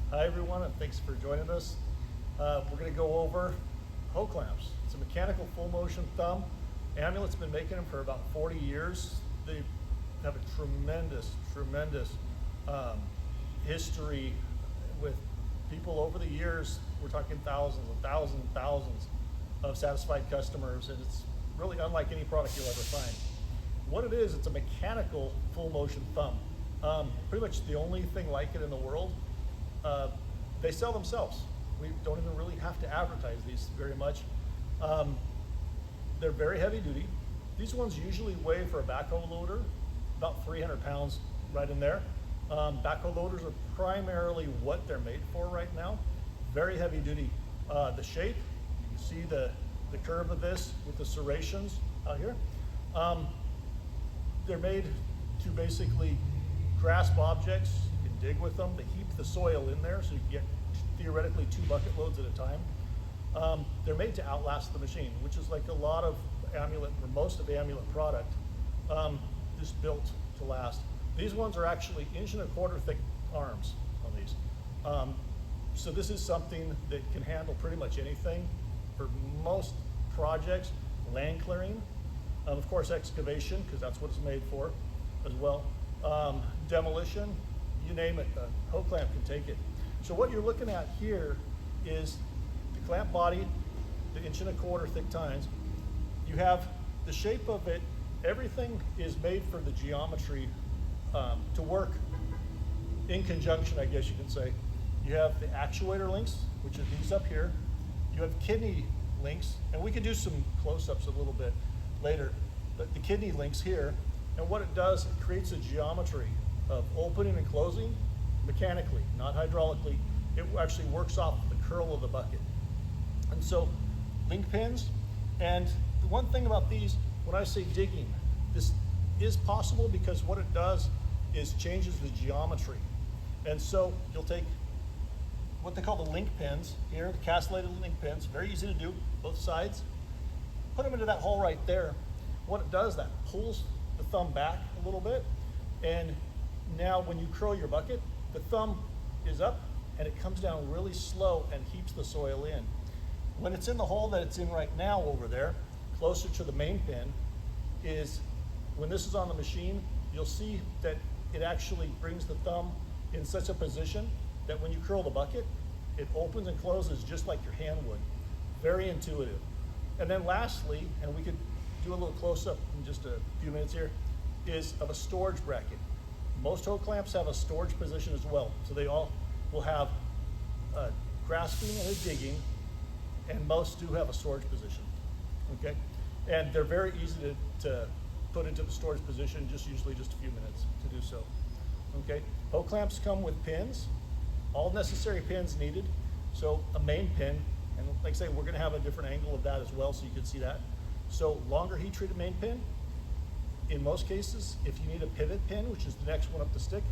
Hi everyone, and thanks for joining us. We're going to go over Hoeclamps. It's a mechanical full motion thumb. Amulet's been making them for about 40 years. They have a tremendous history with people over the years. We're talking thousands and thousands and thousands of satisfied customers, and it's really unlike any product you'll ever find. What it is, it's a mechanical full motion thumb. Pretty much the only thing like it in the world. They sell themselves. We don't even really have to advertise these very much. They're very heavy duty. These ones usually weigh, for a backhoe loader, about 300 pounds right in there. Backhoe loaders are primarily what they're made for right now. Very heavy duty. The shape, you can see the curve of this with the serrations out here. They're made to basically grasp objects. You can dig with them. They heap the soil in there, so you can get theoretically 2 bucket loads at a time. They're made to outlast the machine, which is like a lot of Amulet, or most of Amulet product, just built to last. These ones are actually 1.25 inch thick arms on these. So this is something that can handle pretty much anything for most projects. Land clearing, of course excavation, because that's what it's made for as well. Demolition, you name it, the Hoeclamp can take it. So what you're looking at here is the clamp body, the 1.25 inch thick tines. You have the shape of it. Everything is made for the geometry to work in conjunction, I guess you can say. You have the actuator links, which are these up here. You have kidney links, and we can do some close-ups a little bit later, but the kidney links here, and what it does, it creates a geometry of opening and closing mechanically, not hydraulically. It actually works off the curl of the bucket. And so, link pins, and the one thing about these, when I say digging, this is possible because what it does is changes the geometry. And so you'll take what they call the link pins here, the castellated link pins, very easy to do, both sides. Put them into that hole right there. What it does, that pulls the thumb back a little bit, and now when you curl your bucket, the thumb is up and it comes down really slow and heaps the soil in. When it's in the hole that it's in right now over there, closer to the main pin, is when this is on the machine, you'll see that it actually brings the thumb in such a position that when you curl the bucket, it opens and closes just like your hand would. Very intuitive. And then lastly, and we could do a little close-up in just a few minutes here, is of a storage bracket. Most Hoeclamps have a storage position as well. So they all will have a grasping and a digging, and most do have a storage position, okay? And they're very easy to put into the storage position, usually just a few minutes to do so, okay? Hoeclamps come with pins, all necessary pins needed. So a main pin, and like I say, we're gonna have a different angle of that as well so you can see that. So longer heat treated main pin. In most cases, if you need a pivot pin, which is the next one up the stick,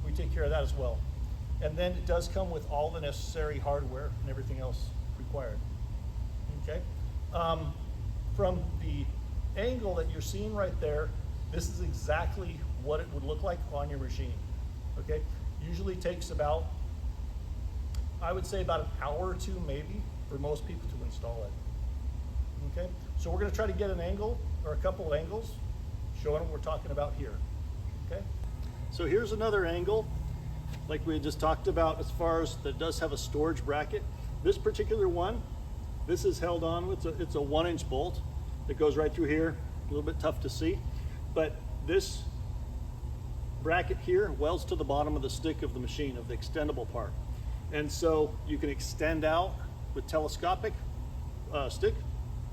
we take care of that as well. And then it does come with all the necessary hardware and everything else required, okay? From the angle that you're seeing right there, this is exactly what it would look like on your machine, okay? Usually takes about, I would say about an hour or two maybe for most people to install it, okay? So we're gonna try to get an angle or a couple of angles showing what we're talking about here, okay? So here's another angle, like we just talked about, as far as that does have a storage bracket. This particular one, this is held on with, it's a 1-inch bolt that goes right through here, a little bit tough to see, but this bracket here welds to the bottom of the stick of the machine, of the extendable part. And so you can extend out with telescopic stick,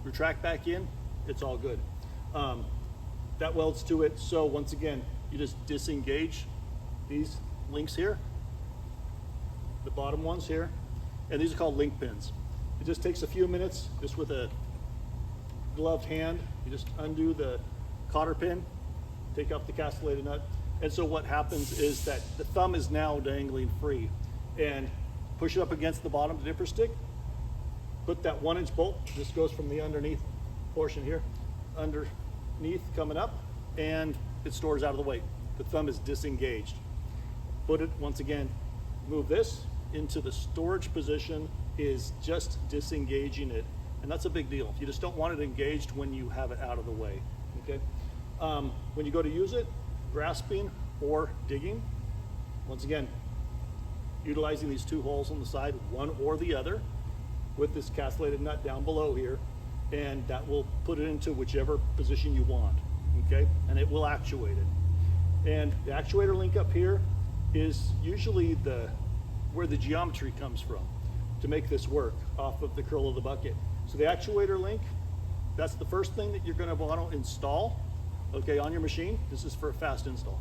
retract back in, it's all good. That welds to it, so once again, you just disengage these links here, the bottom ones here, and these are called link pins. It just takes a few minutes, just with a gloved hand, you just undo the cotter pin, take off the castellated nut, and so what happens is that the thumb is now dangling free, and push it up against the bottom of the dipper stick, put that 1-inch bolt, this goes from the underneath portion here, underneath coming up, and it stores out of the way. The thumb is disengaged. Put it, once again, move this, into the storage position is just disengaging it. And that's a big deal. You just don't want it engaged when you have it out of the way, okay? When you go to use it, grasping or digging, once again, utilizing these two holes on the side, one or the other, with this castellated nut down below here, and that will put it into whichever position you want, okay? And it will actuate it. And the actuator link up here is usually where the geometry comes from to make this work off of the curl of the bucket. So the actuator link, that's the first thing that you're gonna want to install, okay, on your machine. This is for a fast install.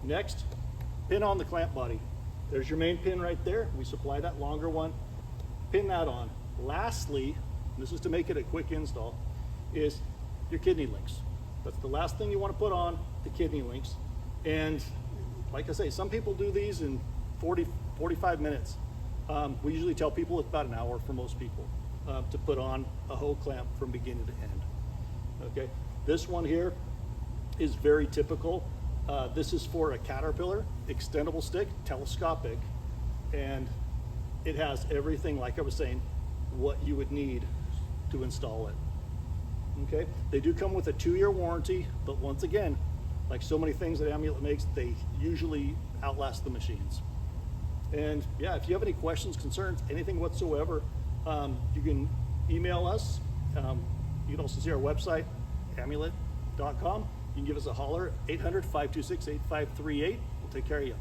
Next, pin on the clamp body. There's your main pin right there. We supply that longer one. Pin that on. Lastly, this is to make it a quick install, is your kidney links. That's the last thing you want to put on, the kidney links. And like I say, some people do these in 45 minutes. We usually tell people it's about an hour for most people to put on a Hoeclamp from beginning to end. Okay, this one here is very typical. This is for a Caterpillar extendable stick, telescopic, and it has everything, like I was saying, what you would need to install it. Okay, they do come with a 2-year warranty, but once again, like so many things that Amulet makes, they usually outlast the machines. And yeah, if you have any questions, concerns, anything whatsoever, you can email us. You can also see our website, amulet.com. You can give us a holler, 800-526-8538. We'll take care of you.